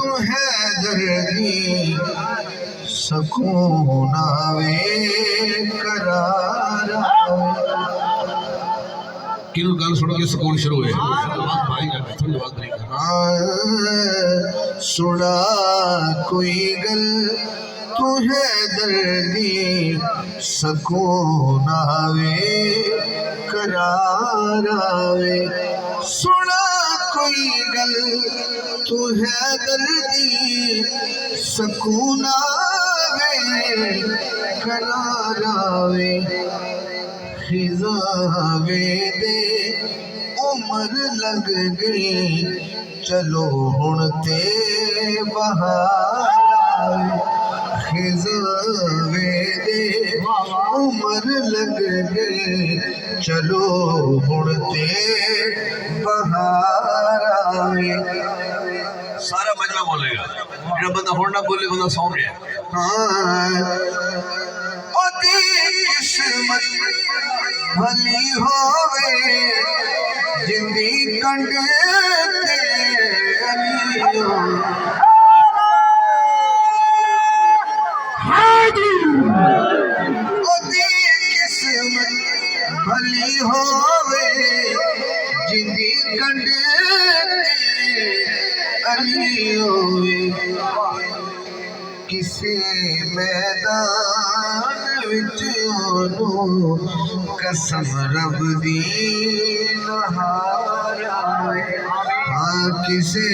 تو ہے دردی سکون آوے قرار آوے کنوں گل سن کے سکون شروع ہوئے سنا کوئی گل تو ہے دردی سکون آوے قرار آوے سنا کوئی گل تو ہے دردی سکون آوے قرار آوے خزاں دے عمر لگ گئی چلو ہن تے بہار آوے خزاں دے عمر لگ گئی چلو ہن تے بہار آوے سارا مجمع بولے گا جڑا بندہ ہن نہ بولے بندہ سو گیا قسمت بھلی ہووے جندی کنڈ تے علی اودی قسمت بھلی ہووے جندی کنڈ تے علی ہووے کسے میدان وچ اونوں قسم رب دی نہار آوے ہاں کسے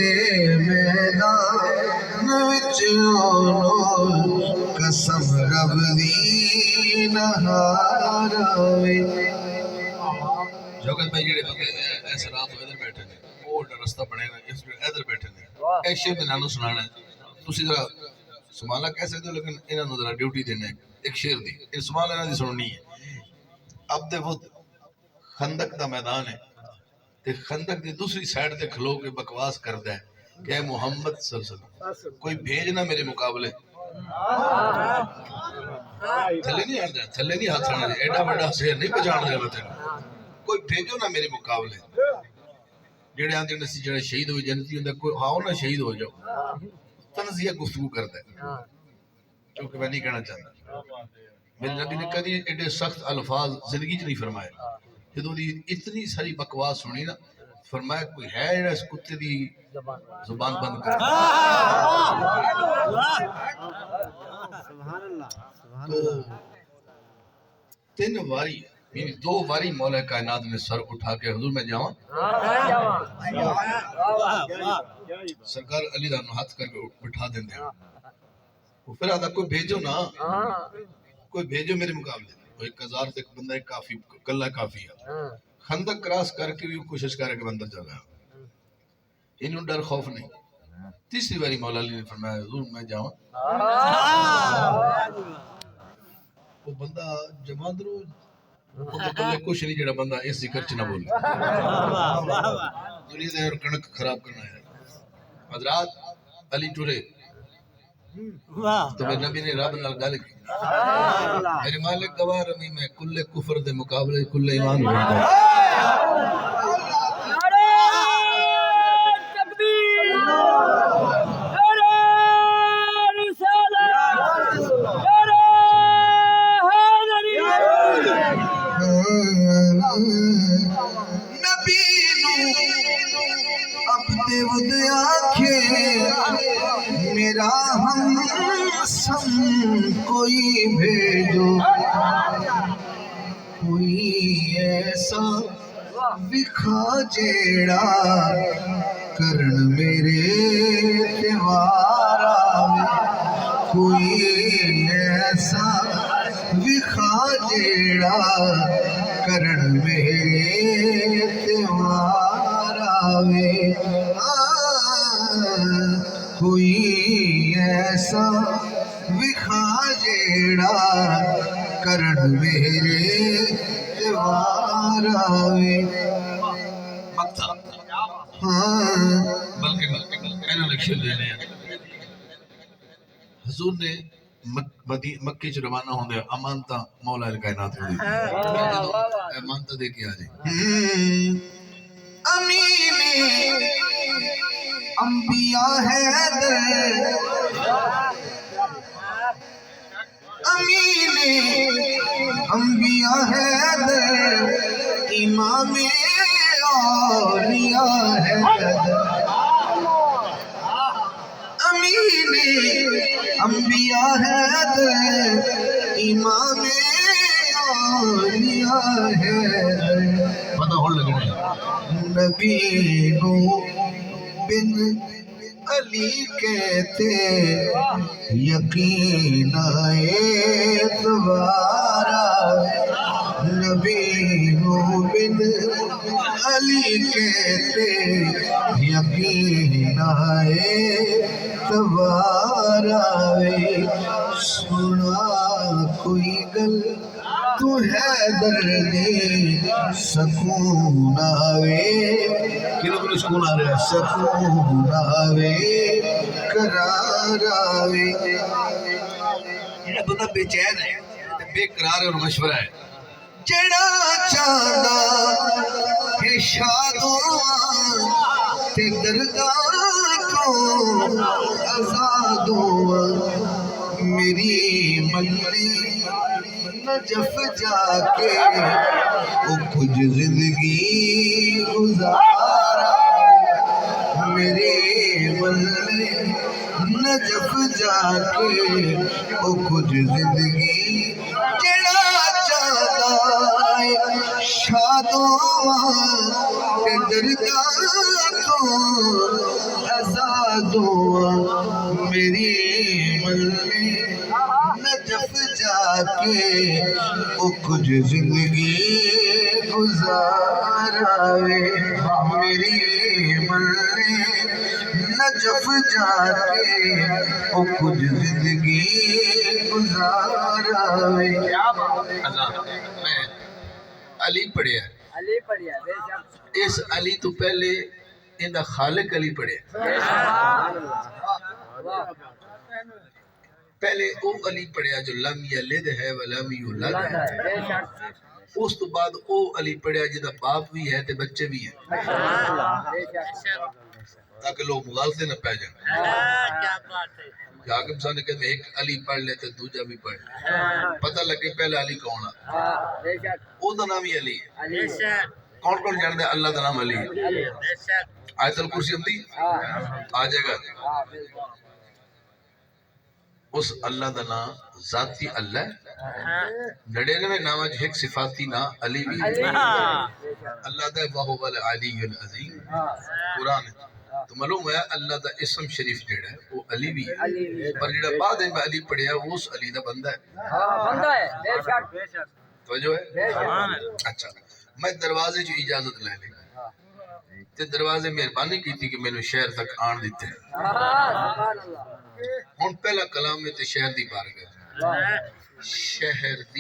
میدان وچ اونوں قسم رب دی نہار آوے جوگت بھائی جڑے بندے ایسے رات ادھر بیٹھے نے وہ رستہ بنے گا اس ادھر بیٹھے نے اے شعر میں نانو سنانا ہے تسی ذرا سمالا کہہ سکتے ہو لیکن انہاں نوں ذرا ڈیوٹی دینا ہے ایک شعر دی ان سمال انہاں دی سننی ہے اب دے وہ خندق دا میدان ہے تے خندق دی دوسری سائیڈ تے کھلو کے بکواس کردا ہے کہ اے محمد صلی اللہ علیہ وسلم کوئی بھیجنا میرے مقابلے تھلے نہیں آندا تھلے نہیں ہاتھ آنا ایڈا بڑا شعر نہیں پہچان دے میں تینوں کوئی بھیجو نا میرے مقابلے جڑے آندے نسی جڑے شہید ہوئے جنتی ہوندا کوئی آؤ نا شہید ہو جاؤ تنزیہ گفتگو کرتا ہے کیونکہ میں نہیں کہنا چاہتا میرے نبی نے کبھی ایڈے سخت الفاظ زندگی چ نہیں فرمائے جدوں دی اتنی ساری بکواس سنی نا فرمایا کوئی ہے جڑا اس کتے دی زبان بند کرے تو تین واری یعنی دو واری مولا کائنات نے سر اٹھا کے حضور میں جاؤں سرکار علی دا ہاتھ کر کے بٹھا دیں وہ پھر آدھا کوئی بھیجو نا کوئی بھیجو میرے مقابلے کوئی 1000 تک بندہ کافی کلا کافی ہے خندق کراس کر کے بھی کوشش کر کے اندر چل رہا انہوں ڈر خوف نہیں تیسری باری مولا علی نے فرمایا حضور میں جاؤں وہ بندہ جماندرو بندے کچھ نہیں جڑا بندہ اس ذکر چ نہ بولے دنیا دے اور کنک خراب کرنا ہے حضرات علی ٹورے تو میرے نبی نے رب نال گل کی میرے مالک گواہ رمی میں کل کفر دے مقابلے کل ایمان ہو جائے میرا ہم سم کوئی بھیجو کوئی ایسا وکھا جیڑا کرن میرے تیوار آوے کوئی ایسا وکھا جیڑا کرن میرے تیوار آوے کوئی ایسا وکھا جیڑا کرن میرے تیوار آوے بلکہ انہوں نے شعر دینے ہیں حضور نے مکے چ روانہ ہوندے امانتا مولا کائنات ہوندی امانتا دے کے آ جائے انبیاء حیدر امین انبیاء حیدر امام اولیاء حیدر امین انبیاء حیدر امام اولیاء حیدر پتہ ہون لگنے نبی نو بن علی کہتے یقین اعتبار نبی نو بن علی کہتے یقین اعتبار سنا کوئی گل تو حیدر دی سکون آوے کنوں کنوں سکون آ رہا ہے سکون آوے قرار آوے یہ بندہ بے چین ہے بے قرار ہے اور مشورہ ہے جڑا چاہدا ہے شادوں تے درداں تو آزادوں میری منی نجف جا کے وہ کچھ زندگی گزارا میری منی نجف جا کے وہ کچھ زندگی جڑا چاہتا ہے شادوں تے درداں تو آزادوں میری منی نجف جا کے وہ کچھ زندگی گزارے میری منی نجف جا کے وہ کچھ زندگی گزارے میں علی پڑھیا علی پڑھیا بے شک اس علی تو پہلے ان دا خالق علی پڑھیا پہلے او علی پڑھیا جو لم یلد ہے ولم یولد ہے بے شک اس تو بعد او علی پڑھیا جدا باپ بھی ہے تے بچے بھی ہیں بے شک تاکہ لوگ مغالطے نہ پہ جائیں کیا بات ہے کہ حاکم صاحب نے کہا میں ایک علی پڑھ لے تے دوجا بھی پڑھ لے پتہ لگے پہلے علی کون ہے بے شک او دا نام ہی علی ہے علی بے شک کون کون جانتے ہیں اللہ دا نام علی ہے بے شک آیت الکرسی ہم دی آ جائے گا اس اللہ دا نام ذاتی اللہ ہے 99 نام جو ایک صفاتی نام علی بھی ہے اللہ دا وَهُوَ الْعَلِيُّ الْعَظِيمُ قرآن ہے تو معلوم ہے اللہ دا اسم شریف جڑا ہے وہ علی بھی ہے پر جڑا بعد میں علی پڑھیا وہ اس علی دا بندہ ہے بندہ ہے بے شک توجہ ہے اچھا میں دروازے جو اجازت لے لیں تے دروازے مہربانی کی تھی کہ میں نے شہر تک آن دیتے ہیں سبحان اللہ ہن پہلا کلام میں تے شہر دی بار گئے شہر دی